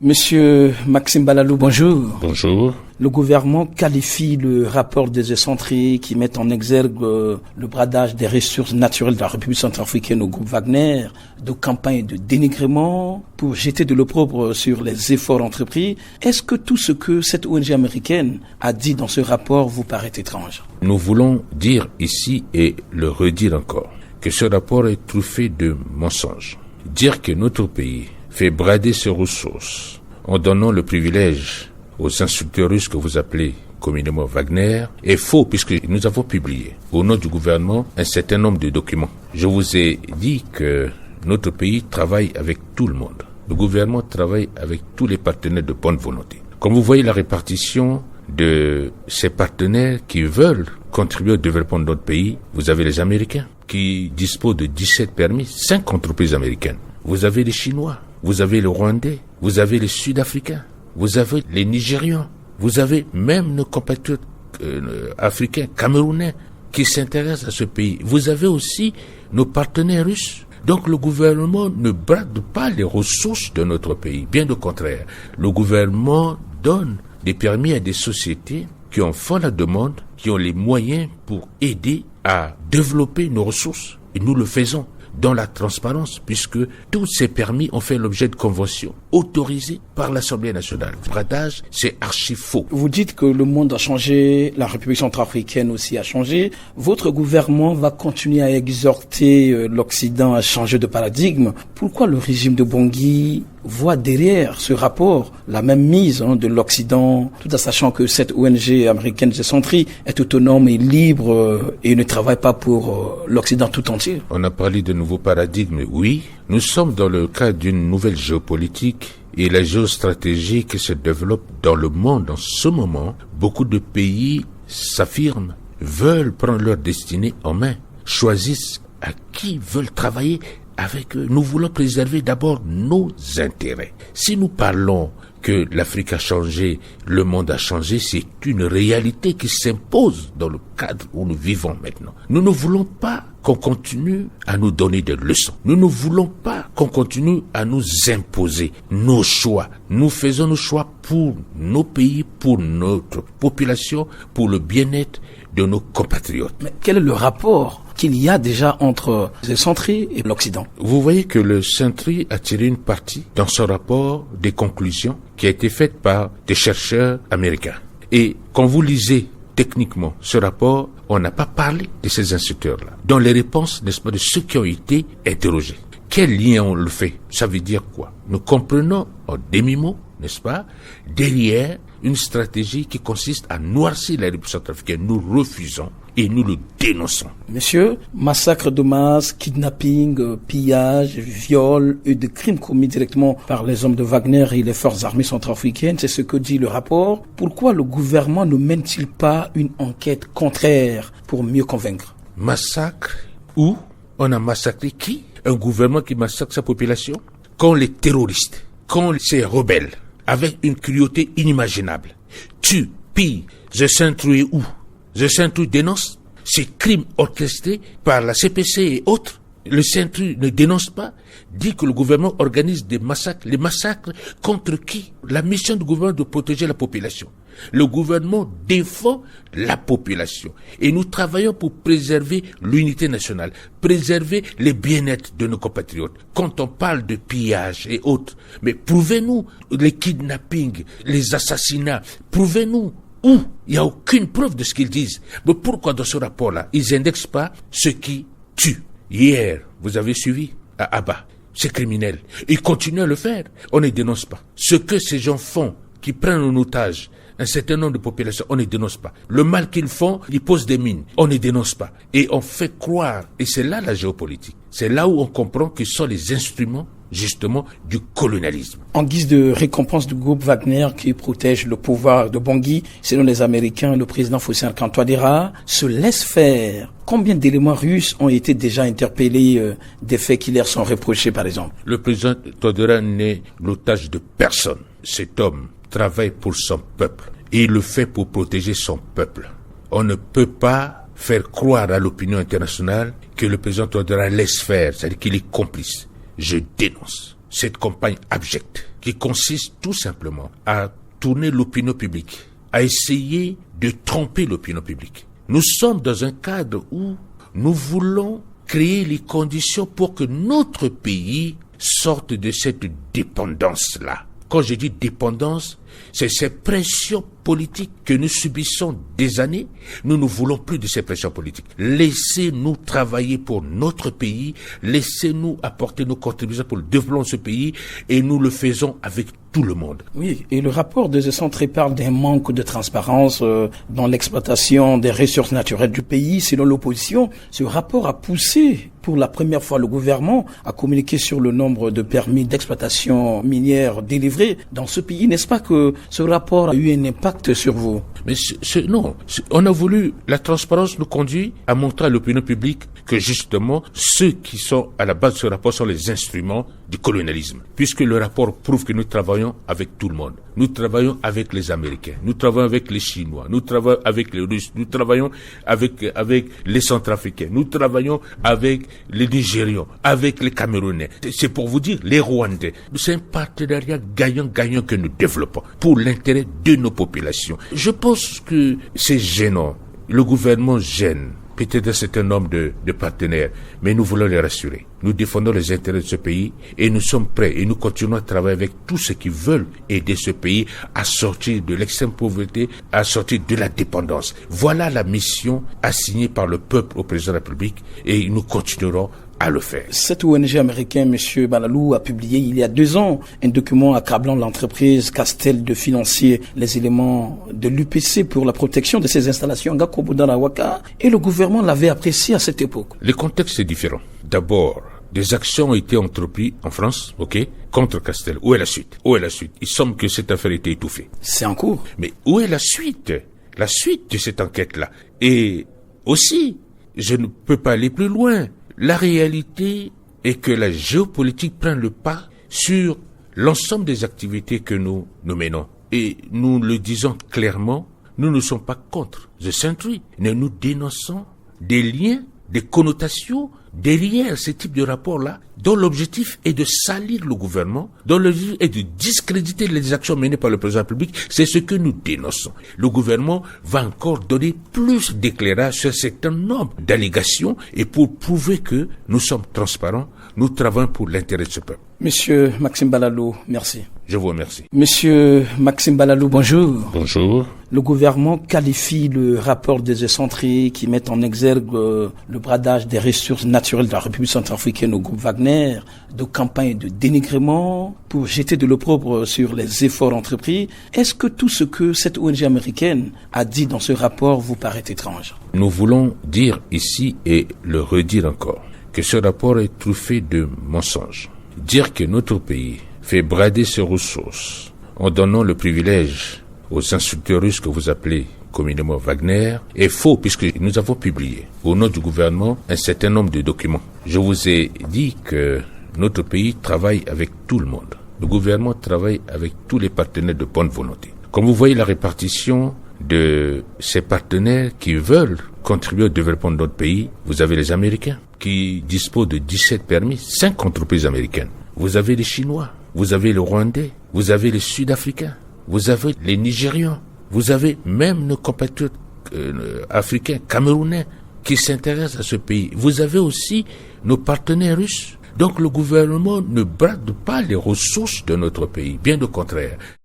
Monsieur Maxime Balalou, bonjour. Bonjour. Le gouvernement qualifie le rapport des excentriques qui met en exergue le bradage des ressources naturelles de la République centrafricaine au groupe Wagner de campagne de dénigrement pour jeter de l'opprobre sur les efforts entrepris. Est-ce que tout ce que cette ONG américaine a dit dans ce rapport vous paraît étrange? Nous voulons dire ici et le redire encore que ce rapport est truffé de mensonges. Dire que notre pays fait brader ses ressources en donnant le privilège aux instructeurs russes que vous appelez communément Wagner est faux, puisque nous avons publié au nom du gouvernement un certain nombre de documents. Je vous ai dit que notre pays travaille avec tout le monde. Le gouvernement travaille avec tous les partenaires de bonne volonté. Comme vous voyez la répartition de ces partenaires qui veulent contribuer au développement de notre pays, vous avez les Américains qui disposent de 17 permis, 5 entreprises américaines. Vous avez les Chinois, vous avez les Rwandais, vous avez les Sud-Africains, vous avez les Nigérians, vous avez même nos compatriotes africains, camerounais, qui s'intéressent à ce pays. Vous avez aussi nos partenaires russes. Donc le gouvernement ne brade pas les ressources de notre pays, bien au contraire. Le gouvernement donne des permis à des sociétés qui en font la demande, qui ont les moyens pour aider à développer nos ressources. Et nous le faisons dans la transparence, puisque tous ces permis ont fait l'objet de conventions autorisées par l'Assemblée nationale. Le bradage, c'est archi faux. Vous dites que le monde a changé, la République centrafricaine aussi a changé. Votre gouvernement va continuer à exhorter l'Occident à changer de paradigme. Pourquoi le régime de Bangui voit derrière ce rapport la même mise de l'Occident, tout en sachant que cette ONG américaine Centri est autonome et libre et ne travaille pas pour l'Occident tout entier? On a parlé de nouveaux paradigmes, oui. Nous sommes dans le cadre d'une nouvelle géopolitique et la géostratégie qui se développe dans le monde en ce moment. Beaucoup de pays s'affirment, veulent prendre leur destinée en main, choisissent à qui veulent travailler avec eux. Nous voulons préserver d'abord nos intérêts. Si nous parlons que l'Afrique a changé, le monde a changé, c'est une réalité qui s'impose dans le cadre où nous vivons maintenant. Nous ne voulons pas qu'on continue à nous donner des leçons. Nous ne voulons pas qu'on continue à nous imposer nos choix. Nous faisons nos choix pour nos pays, pour notre population, pour le bien-être de nos compatriotes. Mais quel est le rapport qu'il y a déjà entre le Centri et l'Occident? Vous voyez que le Centri a tiré une partie dans son rapport des conclusions qui a été faite par des chercheurs américains. Et quand vous lisez techniquement ce rapport, on n'a pas parlé de ces instructeurs-là. Dans les réponses, n'est-ce pas, de ceux qui ont été interrogés. Quel lien on le fait? Ça veut dire quoi? Nous comprenons en demi-mot, n'est-ce pas, derrière une stratégie qui consiste à noircir la République centrafricaine. Nous refusons et nous le dénonçons. Monsieur, massacre de masse, kidnapping, pillage, viol et de crimes commis directement par les hommes de Wagner et les forces armées centrafricaines, c'est ce que dit le rapport. Pourquoi le gouvernement ne mène-t-il pas une enquête contraire pour mieux convaincre? Massacre où? On a massacré qui? Un gouvernement qui massacre sa population? Quand les terroristes, quand ces rebelles, avec une cruauté inimaginable, tuent, pillent, Centri où? Centri dénonce ces crimes orchestrés par la CPC et autres. Le Centri ne dénonce pas, dit que le gouvernement organise des massacres. Les massacres contre qui? La mission du gouvernement est de protéger la population. Le gouvernement défend la population. Et nous travaillons pour préserver l'unité nationale, préserver les bien-être de nos compatriotes. Quand on parle de pillage et autres, mais prouvez-nous les kidnappings, les assassinats, prouvez-nous où? Il n'y a aucune preuve de ce qu'ils disent. Mais pourquoi dans ce rapport-là, ils n'indexent pas ceux qui tuent? Hier, vous avez suivi à Abba, ces criminels. Ils continuent à le faire. On ne dénonce pas. Ce que ces gens font, qui prennent en otage un certain nombre de populations, on ne dénonce pas. Le mal qu'ils font, ils posent des mines, on ne dénonce pas. Et on fait croire, et c'est là la géopolitique, c'est là où on comprend qu'ils sont les instruments, justement, du colonialisme. En guise de récompense du groupe Wagner qui protège le pouvoir de Bangui, selon les Américains, le président Faustin-Archange Touadéra se laisse faire. Combien d'éléments russes ont été déjà interpellés des faits qui leur sont reprochés, par exemple? Le président Touadéra n'est l'otage de personne. Cet homme travaille pour son peuple et il le fait pour protéger son peuple. On ne peut pas faire croire à l'opinion internationale que le président Touadéra laisse faire, c'est-à-dire qu'il est complice. Je dénonce. cette campagne abjecte qui consiste tout simplement à tourner l'opinion publique, à essayer de tromper l'opinion publique. Nous sommes dans un cadre où nous voulons créer les conditions pour que notre pays sorte de cette dépendance-là. Quand je dis dépendance, c'est ces pressions politiques que nous subissons des années. Nous ne voulons plus de ces pressions politiques. Laissez-nous travailler pour notre pays, laissez-nous apporter nos contributions pour le développement de ce pays et nous le faisons avec tout le monde. Oui, et le rapport des Centré parle d'un manque de transparence dans l'exploitation des ressources naturelles du pays. Selon l'opposition, ce rapport a poussé pour la première fois le gouvernement à communiquer sur le nombre de permis d'exploitation minière délivrés dans ce pays. N'est-ce pas que ce rapport a eu un impact sur vous? Mais non, on a voulu, la transparence nous conduit à montrer à l'opinion publique que justement, ceux qui sont à la base de ce rapport sont les instruments du colonialisme. Puisque le rapport prouve que nous travaillons avec tout le monde. Nous travaillons avec les Américains, nous travaillons avec les Chinois, nous travaillons avec les Russes, nous travaillons avec les Centrafricains, nous travaillons avec les Nigérians, avec les Camerounais. C'est pour vous dire, les Rwandais. C'est un partenariat gagnant-gagnant que nous développons pour l'intérêt de nos populations. Je pense que c'est gênant. Le gouvernement gêne peut-être un certain nombre de partenaires, mais nous voulons les rassurer. Nous défendons les intérêts de ce pays et nous sommes prêts et nous continuons à travailler avec tous ceux qui veulent aider ce pays à sortir de l'extrême pauvreté, à sortir de la dépendance. Voilà la mission assignée par le peuple au président de la République et nous continuerons à le faire. Cette ONG américaine, M. Balalou, a publié il y a 2 ans un document accablant l'entreprise Castel de financer les éléments de l'UPC pour la protection de ses installations à Gakobo-Darawaka et le gouvernement l'avait apprécié à cette époque. Le contexte est différent. D'abord, des actions ont été entreprises en France, contre Castel. Où est la suite? Il semble que cette affaire a été étouffée. C'est en cours. Mais où est la suite? La suite de cette enquête-là. Et aussi, je ne peux pas aller plus loin. La réalité est que la géopolitique prend le pas sur l'ensemble des activités que nous menons. Et nous le disons clairement, nous ne sommes pas contre The Century, mais nous dénonçons des liens, des connotations derrière ce type de rapport-là, dont l'objectif est de salir le gouvernement, dont l'objectif est de discréditer les actions menées par le président de la République. C'est ce que nous dénonçons. Le gouvernement va encore donner plus d'éclairage sur un certain nombre d'allégations et pour prouver que nous sommes transparents, nous travaillons pour l'intérêt de ce peuple. Monsieur Maxime Balalou, merci. Je vous remercie. Monsieur Maxime Balalou, bonjour. Bonjour. Le gouvernement qualifie le rapport des excentriques qui met en exergue le bradage des ressources naturelles de la République centrafricaine au groupe Wagner de campagne de dénigrement pour jeter de l'opprobre sur les efforts entrepris. Est-ce que tout ce que cette ONG américaine a dit dans ce rapport vous paraît étrange? Nous voulons dire ici et le redire encore que ce rapport est truffé de mensonges. Dire que notre pays fait brader ses ressources en donnant le privilège aux instructeurs russes que vous appelez communément Wagner est faux puisque nous avons publié au nom du gouvernement un certain nombre de documents. Je vous ai dit que notre pays travaille avec tout le monde. Le gouvernement travaille avec tous les partenaires de bonne volonté. Comme vous voyez la répartition de ces partenaires qui veulent contribuer au développement de notre pays, vous avez les Américains qui disposent de 17 permis, 5 entreprises américaines. Vous avez les Chinois, vous avez les Rwandais, vous avez les Sud-Africains, vous avez les Nigérians, vous avez même nos compatriotes africains, camerounais, qui s'intéressent à ce pays. Vous avez aussi nos partenaires russes. Donc le gouvernement ne brade pas les ressources de notre pays, bien au contraire.